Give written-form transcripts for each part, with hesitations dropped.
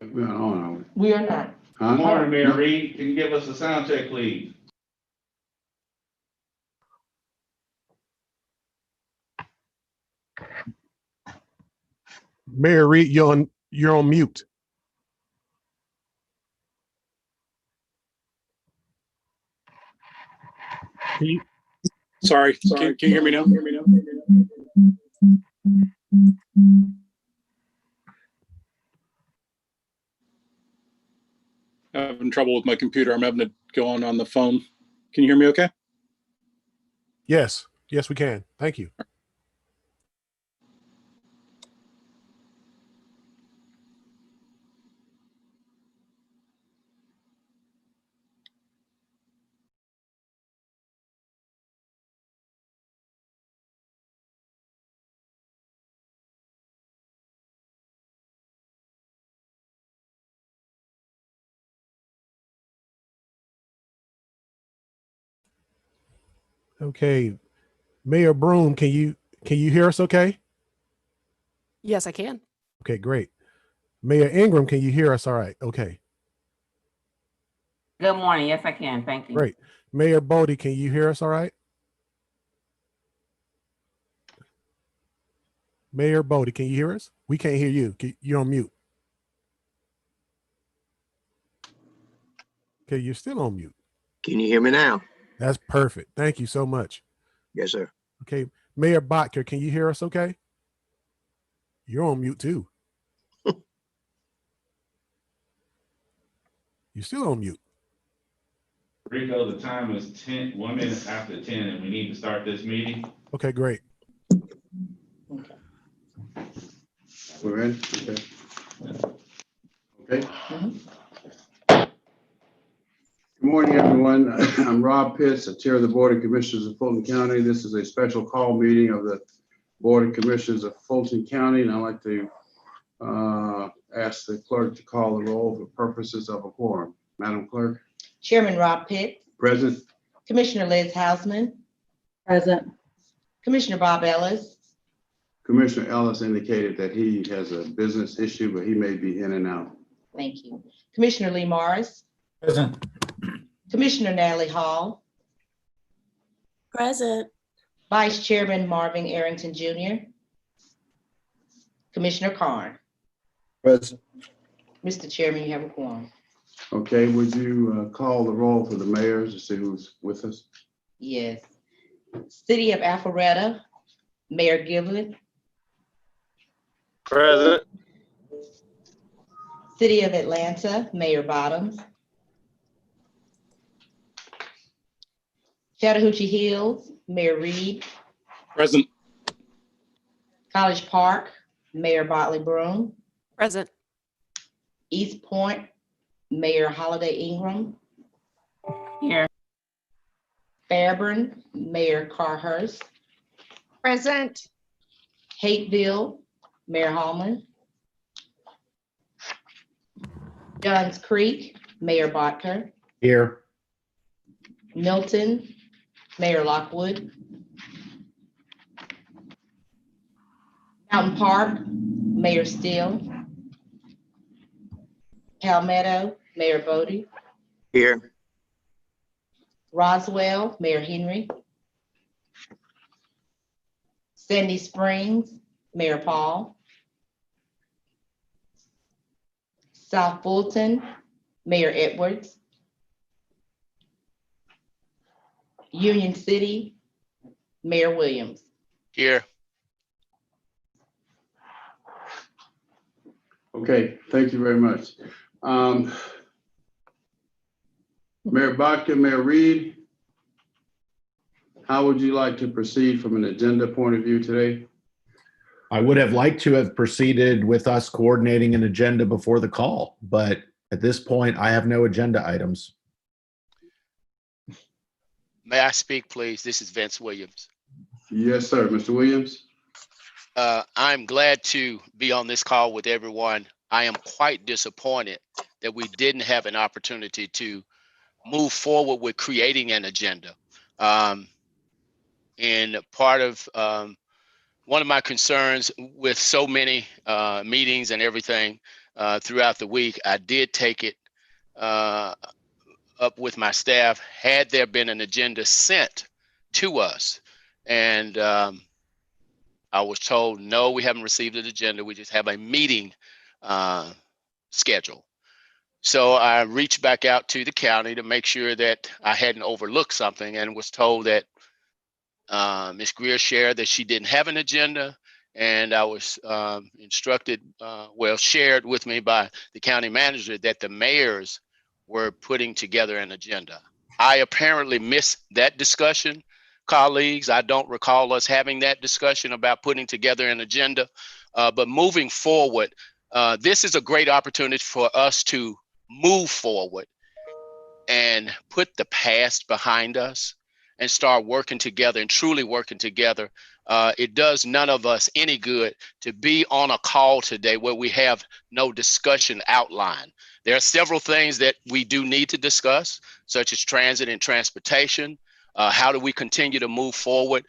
We're not on, are we? We are not. Huh? Good morning, Mayor Reed. Can you give us a sound check, please? Mayor Reed, you're on mute. Can you- Sorry. Can you hear me now? Having trouble with my computer. I'm having to go on the phone. Can you hear me okay? Yes, we can. Thank you. Okay, Mayor Broom, can you hear us okay? Yes, I can. Okay, great. Mayor Ingram, can you hear us all right? Okay, Good morning. Yes, I can. Thank you. great. Mayor Bodie, can you hear us all right? Mayor Bodie, can you hear us? We can't hear you. You're on mute. Okay, you're still on mute. Can you hear me now? That's perfect. Thank you so much. Yes, sir. Okay, Mayor Botker, can you hear us okay? You're on mute too. You're still on mute. Rico, the time is 1 minute after 10, and we need to start this meeting. Okay, great. We're ready? Okay. Okay. Good morning, everyone. I'm Rob Pitts, the Chair of the Board of Commissioners of Fulton County. This is a special call meeting of the Board of Commissioners of Fulton County, and I'd like to ask the clerk to call the roll for purposes of a quorum. Madam Clerk? Chairman Rob Pitt, Present? Commissioner Liz Hausman, Present. Commissioner Bob Ellis, Commissioner Ellis indicated that he has a business issue, but he may be in and out. thank you. Commissioner Lee Morris, Present. Commissioner Natalie Hall, Present. Vice Chairman Marvin Arrington Jr., Commissioner Carn. Present. Mr. Chairman, you have a quorum. Okay, would you call the roll for the mayors to see who's with us? Yes. City of Alpharetta, Mayor Giblin. Present. City of Atlanta, Mayor Bottoms. Chattahoochee Hills, Mayor Reed. Present. College Park, Mayor Botley Broom. Present. East Point, Mayor Holiday Ingram. Here. Fairburn, Mayor Carhurst. Present. Hateville, Mayor Hallman. Johns Creek, Mayor Bodker. Here. Milton, Mayor Lockwood. Mountain Park, Mayor Steele. Palmetto, Mayor Bodie. Here. Roswell, Mayor Henry. Sandy Springs, Mayor Paul. South Fulton, Mayor Edwards. Union City, Mayor Williams. Here. Okay, thank you very much. Mayor Bodker, Mayor Reed, how would you like to proceed from an agenda point of view today? I would have liked to have proceeded with us coordinating an agenda before the call, but at this point, I have no agenda items. May I speak, please? This is Vince Williams. Yes, sir. Mr. Williams? I'm glad to be on this call with everyone. I am quite disappointed that we didn't have an opportunity to move forward with creating an agenda. And part of one of my concerns with so many meetings and everything, throughout the week. I did take it up with my staff. Had there been an agenda sent to us, and I was told, no, we haven't received an agenda. We just have a meeting schedule. So I reached back out to the county to make sure that I hadn't overlooked something, and was told that Ms. Greer shared that she didn't have an agenda. And I was instructed, shared with me by the county manager, that the mayors were putting together an agenda. I apparently missed that discussion, colleagues. I don't recall us having that discussion about putting together an agenda. But moving forward, this is a great opportunity for us to move forward and put the past behind us and start working together and truly working together. It does none of us any good to be on a call today where we have no discussion outline. There are several things that we do need to discuss, such as transit and transportation. How do we continue to move forward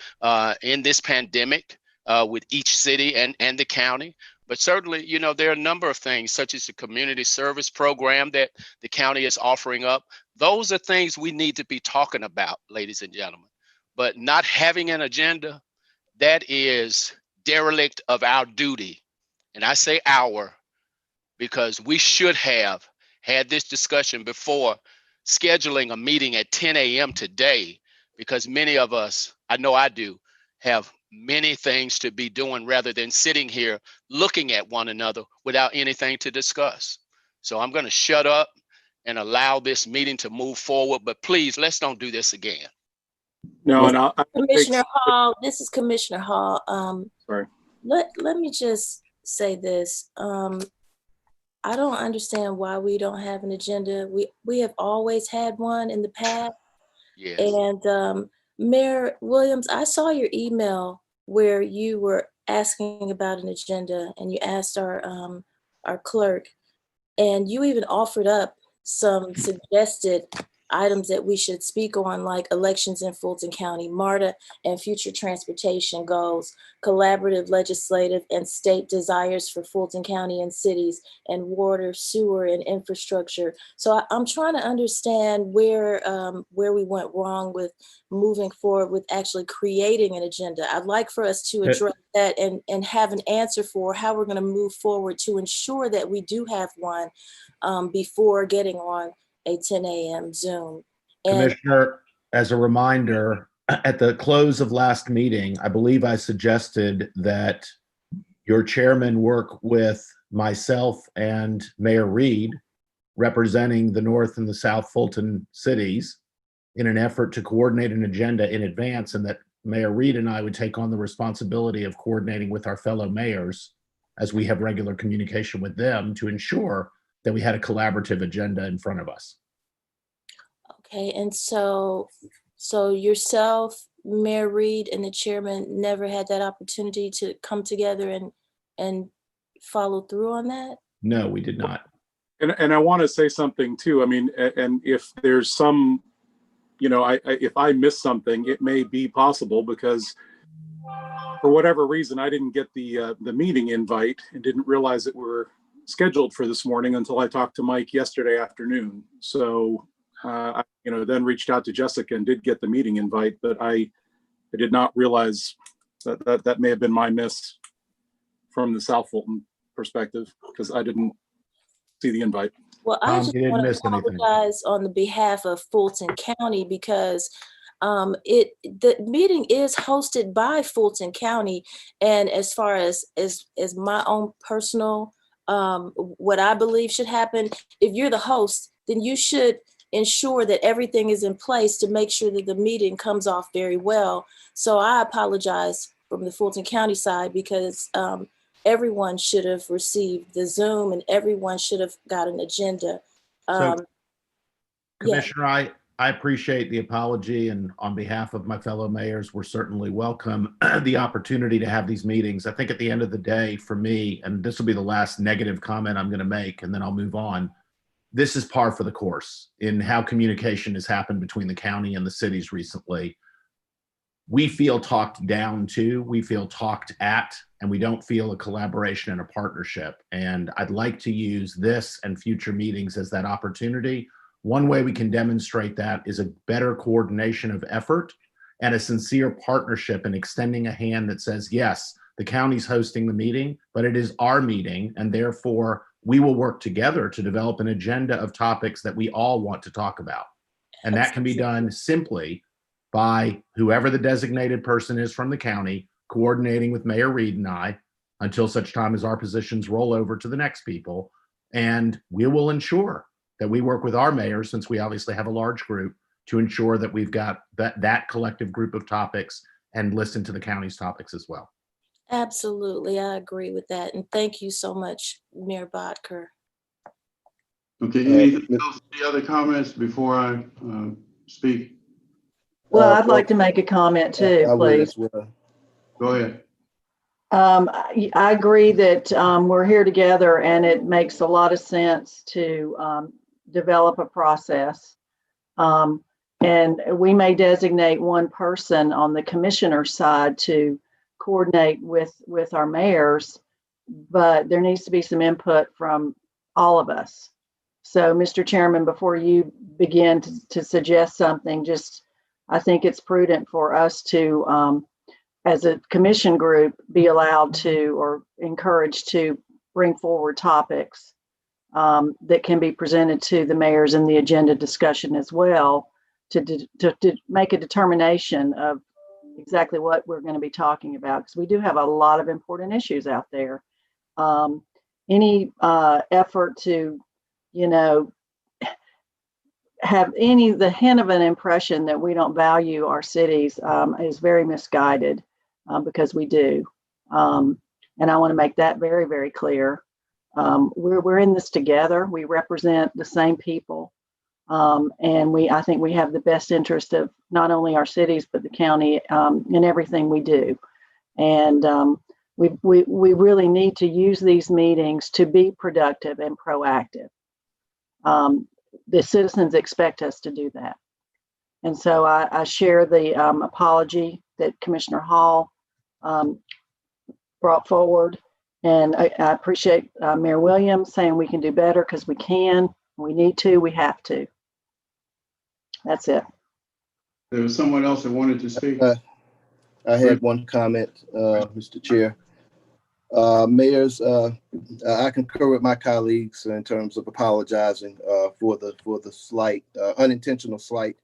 in this pandemic with each city and the county? But certainly, you know, there are a number of things, such as the community service program that the county is offering up. Those are things we need to be talking about, ladies and gentlemen. But not having an agenda, that is derelict of our duty. And I say our, because we should have had this discussion before scheduling a meeting at 10 a.m. today, because many of us, I know I do, have many things to be doing rather than sitting here looking at one another without anything to discuss. So I'm going to shut up and allow this meeting to move forward, but please, let's don't do this again. No, and I'll Commissioner Hall, this is Commissioner Hall. Sorry. Let me just say this. I don't understand why we don't have an agenda. We have always had one in the past. Yes. And Mayor Williams, I saw your email where you were asking about an agenda, and you asked our clerk, and you even offered up some suggested items that we should speak on, like elections in Fulton County, MARTA and future transportation goals, collaborative legislative and state desires for Fulton County and cities, and water, sewer, and infrastructure. So I'm trying to understand where we went wrong with moving forward with actually creating an agenda. I'd like for us to address that and have an answer for how we're going to move forward to ensure that we do have one before getting on a 10 a.m. Zoom. And Commissioner, as a reminder, at the close of last meeting, I believe I suggested that your chairman work with myself and Mayor Reed, representing the North and the South Fulton cities, in an effort to coordinate an agenda in advance, and that Mayor Reed and I would take on the responsibility of coordinating with our fellow mayors as we have regular communication with them to ensure that we had a collaborative agenda in front of us. okay, and so yourself, Mayor Reed, and the chairman never had that opportunity to come together and follow through on that? No, we did not. And I want to say something too. I mean, and if there's some, you know, if I missed something, it may be possible because for whatever reason, I didn't get the meeting invite and didn't realize that we're scheduled for this morning until I talked to Mike yesterday afternoon. So, I, you know, then reached out to Jessica and did get the meeting invite, but I did not realize that may have been my miss from the South Fulton perspective, because I didn't see the invite. Well, I You just didn't want to miss anything. apologize on the behalf of Fulton County because the meeting is hosted by Fulton County, and as far as my own personal what I believe should happen, if you're the host, then you should ensure that everything is in place to make sure that the meeting comes off very well. So I apologize from the Fulton County side because everyone should have received the Zoom and everyone should have got an agenda. So, yeah. Commissioner, I appreciate the apology, and on behalf of my fellow mayors, we're certainly welcome the opportunity to have these meetings. I think at the end of the day, for me, and this will be the last negative comment I'm going to make, and then I'll move on. This is par for the course in how communication has happened between the county and the cities recently. we feel talked down to, we feel talked at, and we don't feel a collaboration and a partnership. And I'd like to use this and future meetings as that opportunity. One way we can demonstrate that is a better coordination of effort and a sincere partnership and extending a hand that says, yes, the county's hosting the meeting, but it is our meeting, and therefore we will work together to develop an agenda of topics that we all want to talk about. And that can be done simply by whoever the designated person is from the county, coordinating with Mayor Reed and I until such time as our positions roll over to the next people. And we will ensure that we work with our mayor, since we obviously have a large group, to ensure that we've got that collective group of topics and listen to the county's topics as well. Absolutely, I agree with that. And thank you so much, Mayor Bodker. Okay, anything else, any other comments before I speak? Well, I'd like to make a comment too, please. Go ahead. I agree that we're here together, and it makes a lot of sense to develop a process. And we may designate one person on the commissioner side to coordinate with our mayors, but there needs to be some input from all of us. So, Mr. Chairman, before you begin to suggest something, I think it's prudent for us to, as a commission group, be allowed to or encouraged to bring forward topics that can be presented to the mayors in the agenda discussion as well, to make a determination of exactly what we're going to be talking about, because we do have a lot of important issues out there. Any effort to, have the hint of an impression that we don't value our cities is very misguided, because we do. And I want to make that very, very clear. We're in this together. We represent the same people. And I think we have the best interest of not only our cities, but the county in everything we do. And we really need to use these meetings to be productive and proactive. The citizens expect us to do that. And so I share the apology that Commissioner Hall brought forward. And I appreciate Mayor Williams saying we can do better, because we can, we need to, we have to. That's it. There was someone else that wanted to speak. I had one comment, Mr. Chair. Mayors, I concur with my colleagues in terms of apologizing for the slight, unintentional slight.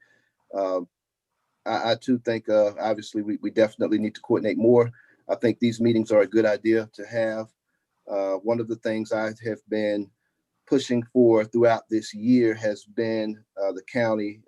I too think, obviously, we definitely need to coordinate more. I think these meetings are a good idea to have. One of the things I have been pushing for throughout this year has been the county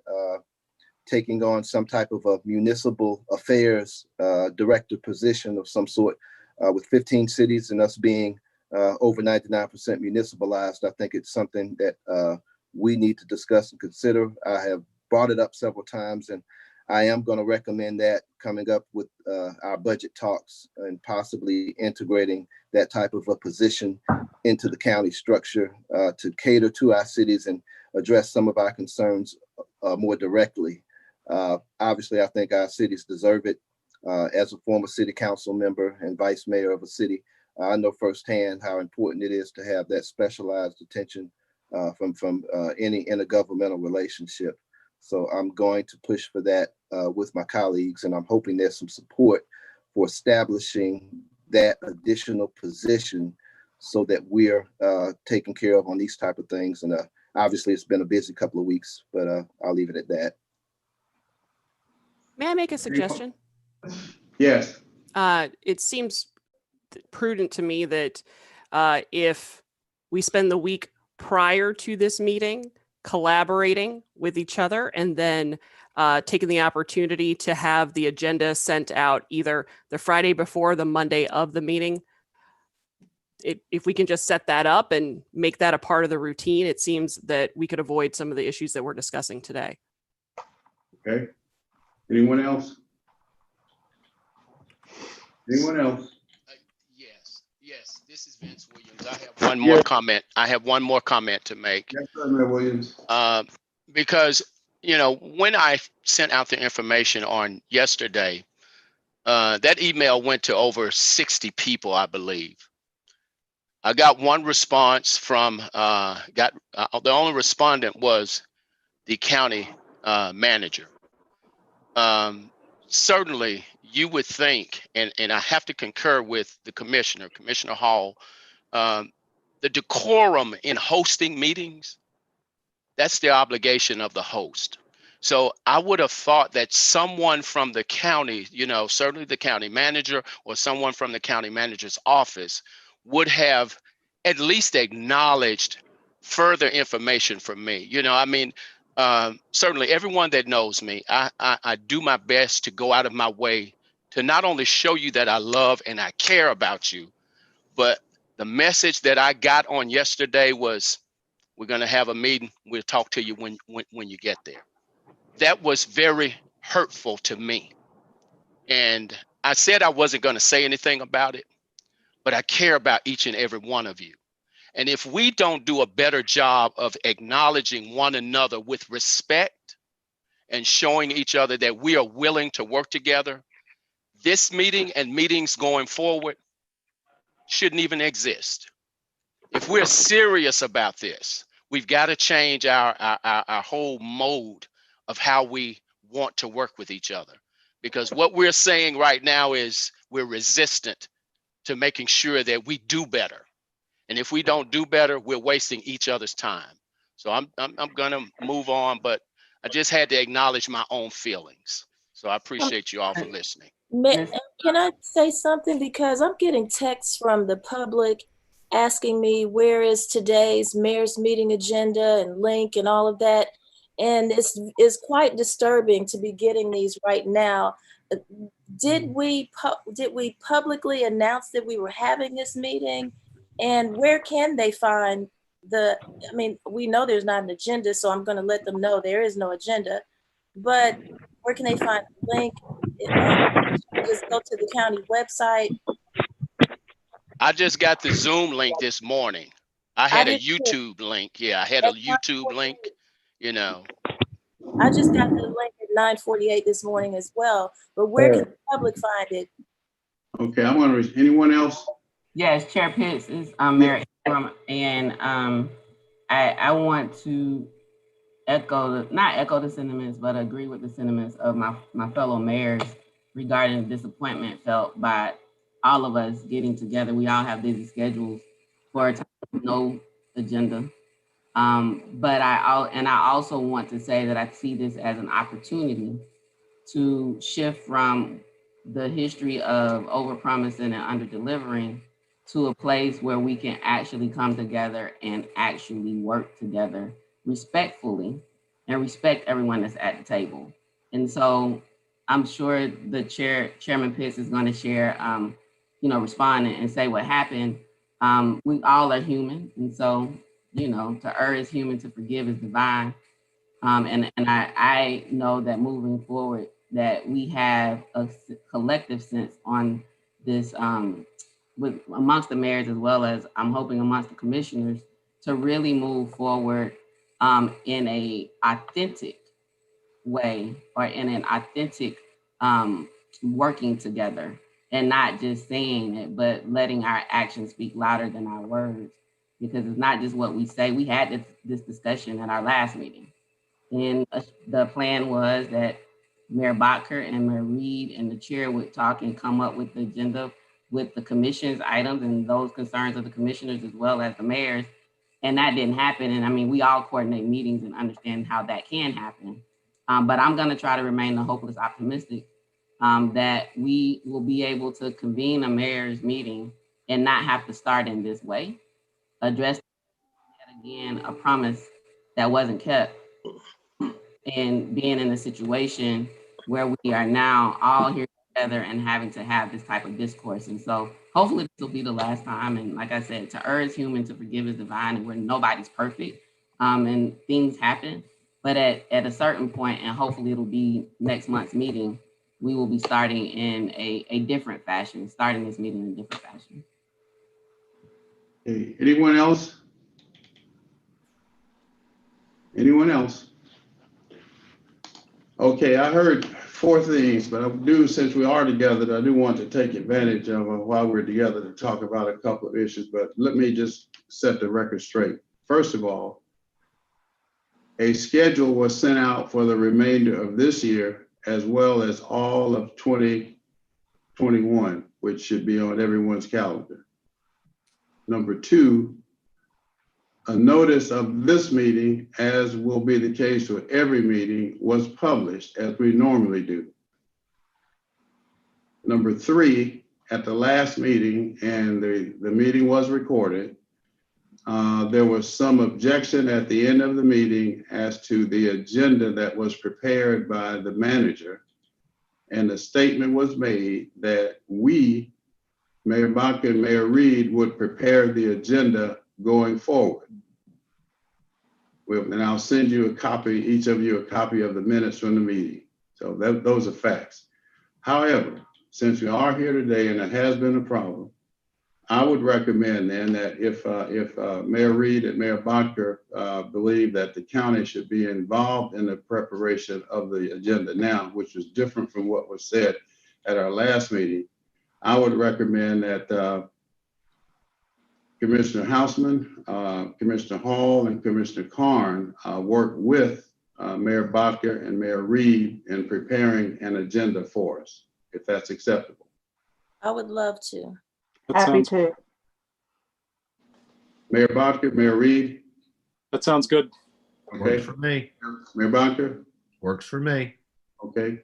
taking on some type of a municipal affairs director position of some sort. With 15 cities and us being over 99% municipalized, I think it's something that we need to discuss and consider. I have brought it up several times, and I am going to recommend that coming up with our budget talks and possibly integrating that type of a position into the county structure to cater to our cities and address some of our concerns more directly. Obviously, I think our cities deserve it. As a former city council member and vice mayor of a city, I know firsthand how important it is to have that specialized attention from any intergovernmental relationship. So I'm going to push for that with my colleagues, and I'm hoping there's some support for establishing that additional position so that we're taken care of on these type of things. And obviously, it's been a busy couple of weeks, but I'll leave it at that. May I make a suggestion? Yes. It seems prudent to me that if we spend the week prior to this meeting collaborating with each other, and then taking the opportunity to have the agenda sent out either the Friday before, the Monday of the meeting, if we can just set that up and make that a part of the routine, it seems that we could avoid some of the issues that we're discussing today. Okay. Anyone else? Anyone else? Yes, this is Vince Williams. I have one more comment. I have one more comment to make. Yes, sir, Mayor Williams. Because, when I sent out the information on yesterday, That email went to over 60 people, I believe. I got one response from, the only respondent was the county manager. Certainly, you would think, and I have to concur with the commissioner, Commissioner Hall, the decorum in hosting meetings, that's the obligation of the host. So I would have thought that someone from the county, certainly the county manager or someone from the county manager's office would have at least acknowledged further information from me. Certainly everyone that knows me, I do my best to go out of my way to not only show you that I love and I care about you, but the message that I got on yesterday was, we're going to have a meeting. We'll talk to you when you get there. That was very hurtful to me. And I said I wasn't going to say anything about it, but I care about each and every one of you. And if we don't do a better job of acknowledging one another with respect and showing each other that we are willing to work together, this meeting and meetings going forward shouldn't even exist. If we're serious about this, we've got to change our whole mode of how we want to work with each other. Because what we're saying right now is we're resistant to making sure that we do better. And if we don't do better, we're wasting each other's time. So I'm gonna move on, but I just had to acknowledge my own feelings. So I appreciate you all for listening. Can I say something? Because I'm getting texts from the public asking me where is today's mayor's meeting agenda and link and all of that. And it's quite disturbing to be getting these right now. Did we publicly announce that we were having this meeting? And where can they find we know there's not an agenda, so I'm going to let them know there is no agenda. But where can they find the link? Just go to the county website. I just got the Zoom link this morning. I had a YouTube link. Yeah, I had a YouTube link, I just got the link at 9:48 this morning as well. But where can the public find it? Okay, anyone else? Yes, Chair Pitts is Mayor Ingram, and I want to not echo the sentiments, but agree with the sentiments of my fellow mayors regarding the disappointment felt by all of us getting together. We all have busy schedules for a time with no agenda. But I also want to say that I see this as an opportunity to shift from the history of overpromising and under-delivering to a place where we can actually come together and actually work together respectfully and respect everyone that's at the table. And so I'm sure the Chairman Pitts is going to share, respond and say what happened. We all are human. And so, to err is human, to forgive is divine. And I know that moving forward, that we have a collective sense on this amongst the mayors, as well as I'm hoping amongst the commissioners, to really move forward in a authentic way, or in an authentic working together, and not just saying it, but letting our actions speak louder than our words. Because it's not just what we say. We had this discussion at our last meeting. And the plan was that Mayor Botker and Mayor Reed and the chair would talk and come up with the agenda with the commission's items and those concerns of the commissioners as well as the mayors. And that didn't happen. And we all coordinate meetings and understand how that can happen. But I'm going to try to remain the hopeless optimistic that we will be able to convene a mayor's meeting and not have to start in this way. Address again a promise that wasn't kept, and being in a situation where we are now all here together and having to have this type of discourse. And so hopefully this will be the last time. And like I said, to err is human, to forgive is divine, and where nobody's perfect and things happen. But at a certain point, and hopefully it'll be next month's meeting, we will be starting in a different fashion, starting this meeting in a different fashion. Okay, anyone else? Anyone else? Okay, I heard four things, but I do, since we are together, I do want to take advantage of while we're together to talk about a couple of issues, but let me just set the record straight. First of all, a schedule was sent out for the remainder of this year as well as all of 2021, which should be on everyone's calendar. Number two, a notice of this meeting, as will be the case with every meeting, was published as we normally do. Number three, at the last meeting, and the meeting was recorded, there was some objection at the end of the meeting as to the agenda that was prepared by the manager. And the statement was made that we, Mayor Baca and Mayor Reed, would prepare the agenda going forward. And I'll send you a copy, each of you a copy of the minutes from the meeting. So those are facts. However, since we are here today and it has been a problem, I would recommend then that if Mayor Reed and Mayor Baca believe that the county should be involved in the preparation of the agenda now, which is different from what was said at our last meeting, I would recommend that Commissioner Houseman, Commissioner Hall, and Commissioner Carn work with Mayor Baca and Mayor Reed in preparing an agenda for us, if that's acceptable. I would love to. Happy to. Mayor Baca, Mayor Reed. That sounds good. Okay. Works for me. Mayor Baca. Works for me. Okay.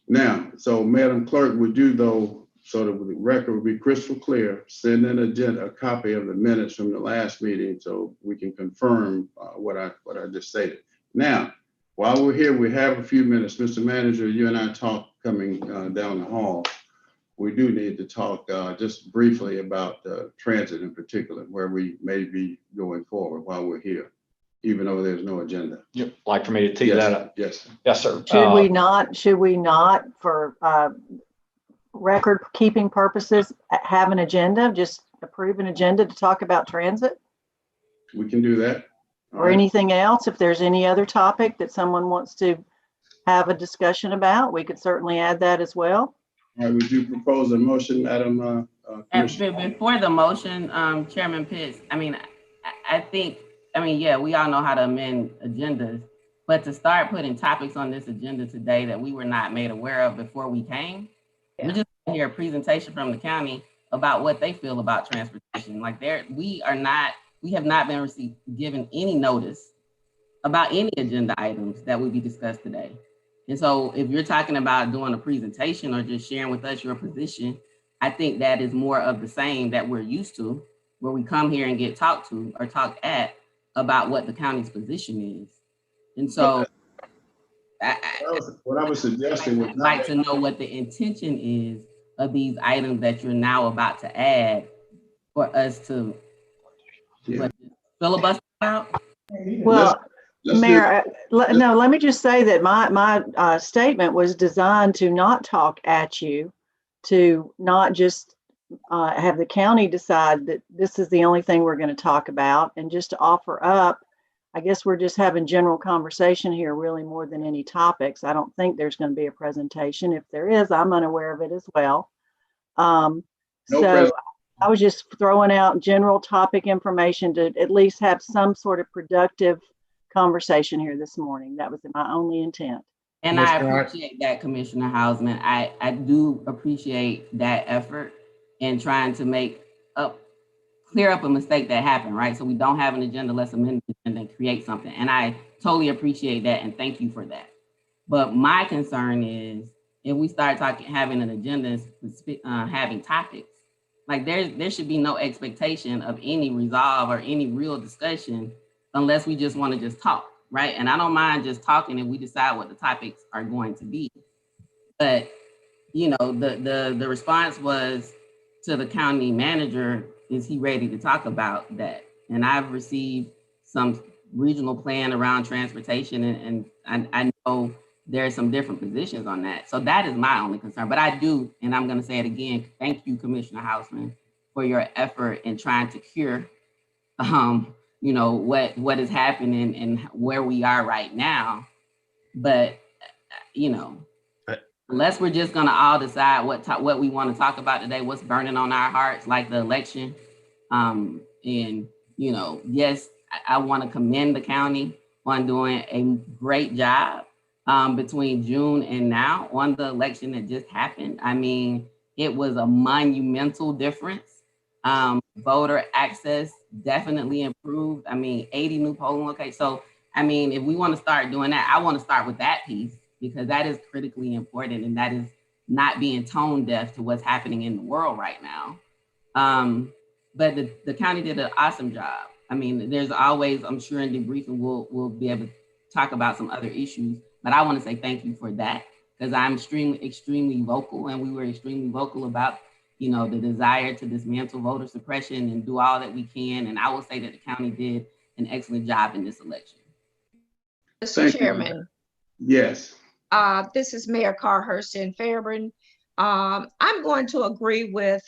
Now, so Madam Clerk, would you though, so that the record would be crystal clear, send an agenda, a copy of the minutes from the last meeting so we can confirm what I just stated. Now, while we're here, we have a few minutes. Mr. Manager, you and I talked coming down the hall. We do need to talk just briefly about transit in particular, where we may be going forward while we're here, even though there's no agenda. You'd like for me to tee that up? Yes. Yes, sir. Should we not, for record keeping purposes, have an agenda, just approve an agenda to talk about transit? We can do that. Or anything else? If there's any other topic that someone wants to have a discussion about, we could certainly add that as well. All right, would you propose a motion, Madam Commissioner? Before the motion, Chairman Pitts, I think, yeah, we all know how to amend agendas, but to start putting topics on this agenda today that we were not made aware of before we came, we just hear a presentation from the county about what they feel about transportation. Like we have not been given any notice about any agenda items that would be discussed today. And so if you're talking about doing a presentation or just sharing with us your position, I think that is more of the same that we're used to, where we come here and get talked to or talked at about what the county's position is. And so what I was suggesting was I'd like to know what the intention is of these items that you're now about to add for us to filibuster out. Well, Mayor, let me just say that my statement was designed to not talk at you, to not just have the county decide that this is the only thing we're going to talk about, and just to offer up. I guess we're just having general conversation here, really more than any topics. I don't think there's going to be a presentation. If there is, I'm unaware of it as well. So I was just throwing out general topic information to at least have some sort of productive conversation here this morning. That was my only intent. And I appreciate that, Commissioner Hausman. I do appreciate that effort in trying to clear up a mistake that happened, right? So we don't have an agenda, let's amend the agenda and create something. And I totally appreciate that and thank you for that. But my concern is if we start having an agenda, having topics, like there should be no expectation of any resolve or any real discussion unless we just want to just talk, right? And I don't mind just talking if we decide what the topics are going to be. But, the response was to the county manager, is he ready to talk about that? And I've received some regional plan around transportation and I know there are some different positions on that. So that is my only concern. But I do, and I'm going to say it again, thank you, Commissioner Hausman, for your effort in trying to cure what is happening and where we are right now. But unless we're just gonna all decide what we want to talk about today, what's burning on our hearts, like the election. And, you know, yes, I want to commend the county on doing a great job between June and now on the election that just happened. I mean, it was a monumental difference. Voter access definitely improved. I mean, 80 new polling locations. So, I mean, if we want to start doing that, I want to start with that piece because that is critically important and that is not being tone deaf to what's happening in the world right now. But the county did an awesome job. I mean, there's always, I'm sure in debriefing, we'll be able to talk about some other issues, but I want to say thank you for that because I'm extremely vocal and we were extremely vocal about, you know, the desire to dismantle voter suppression and do all that we can. And I will say that the county did an excellent job in this election. Thank Mr. you. Chairman, Yes. this is Mayor Carhurst in Fairburn. I'm going to agree with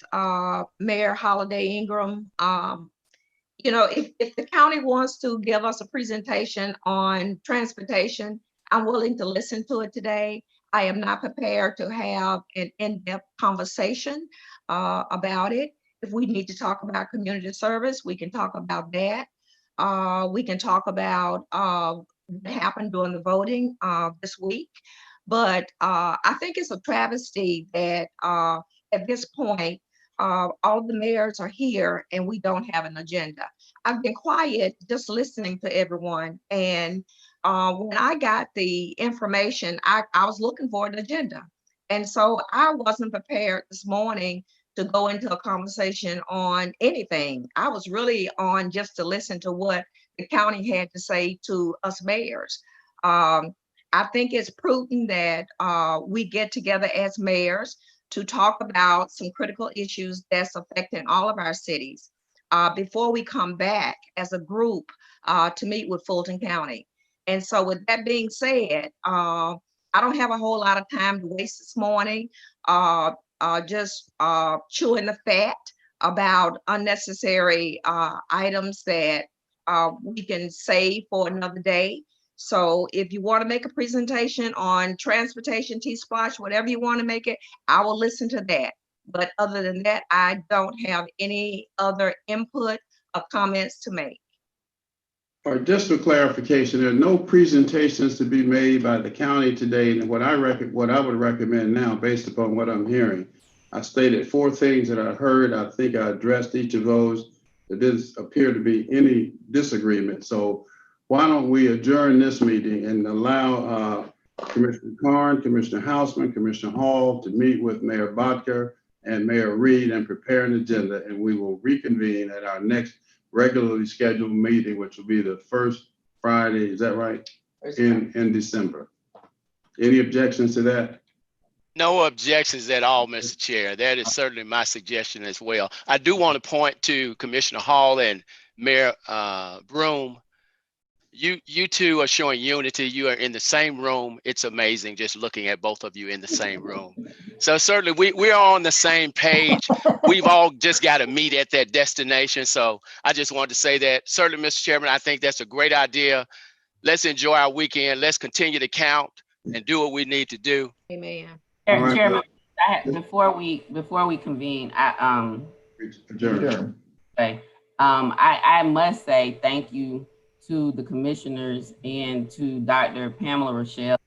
Mayor Holiday Ingram. You know, if the county wants to give us a presentation on transportation, I'm willing to listen to it today. I am not prepared to have an in-depth conversation about it. If we need to talk about community service, we can talk about that. We can talk about what happened during the voting this week. But I think it's a travesty that at this point, all of the mayors are here and we don't have an agenda. I've been quiet just listening to everyone. And when I got the information, I was looking for an agenda. And so I wasn't prepared this morning to go into a conversation on anything. I was really on just to listen to what the county had to say to us mayors. I think it's prudent that we get together as mayors to talk about some critical issues that's affecting all of our cities before we come back as a group to meet with Fulton County. And so with that being said, I don't have a whole lot of time to waste this morning just chewing the fat about unnecessary items that we can save for another day. So if you want to make a presentation on transportation, T-Splosh, whatever you want to make it, I will listen to that. But other than that, I don't have any other input or comments to make. All right, just for clarification, there are no presentations to be made by the county today. And what I would recommend now, based upon what I'm hearing, I stated 4 things that I heard. I think I addressed each of those. There didn't appear to be any disagreement. So why don't we adjourn this meeting and allow Commissioner Carn, Commissioner Hausman, Commissioner Hall to meet with Mayor Botker and Mayor Reed and prepare an agenda, and we will reconvene at our next regularly scheduled meeting, which will be the first Friday, is that right? In December. Any objections to that? No objections at all, Mr. Chair. That is certainly my suggestion as well. I do want to point to Commissioner Hall and Mayor Broom. You two are showing unity. You are in the same room. It's amazing just looking at both of you in the same room. So certainly we are on the same page. We've all just got to meet at that destination. So I just wanted to say that. Certainly, Mr. Chairman, I think that's a great idea. Let's enjoy our weekend. Let's continue to count and do what we need to do. Amen. Chairman, before we convene, Adjourn. Okay. I must say thank you to the commissioners and to Dr. Pamela Rochelle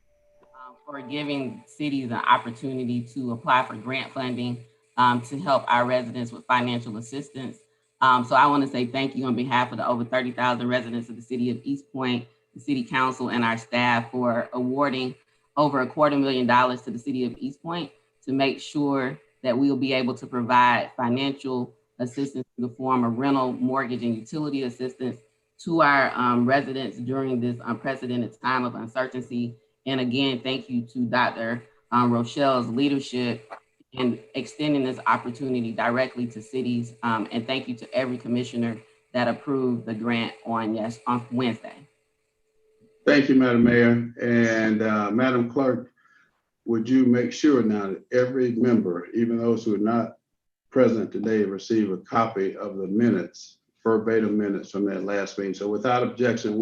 for giving cities an opportunity to apply for grant funding to help our residents with financial assistance. So I want to say thank you on behalf of the over 30,000 residents of the city of East Point, the city council, and our staff for awarding over $250,000 to the city of East Point to make sure that we will be able to provide financial assistance in the form of rental, mortgage, and utility assistance to our residents during this unprecedented time of uncertainty. And again, thank you to Dr. Rochelle's leadership in extending this opportunity directly to cities. And thank you to every commissioner that approved the grant on Wednesday. Thank you, Madam Mayor. And Madam Clerk, would you make sure now that every member, even those who are not present today, receive a copy of the minutes, verbatim minutes from that last meeting? So without objection,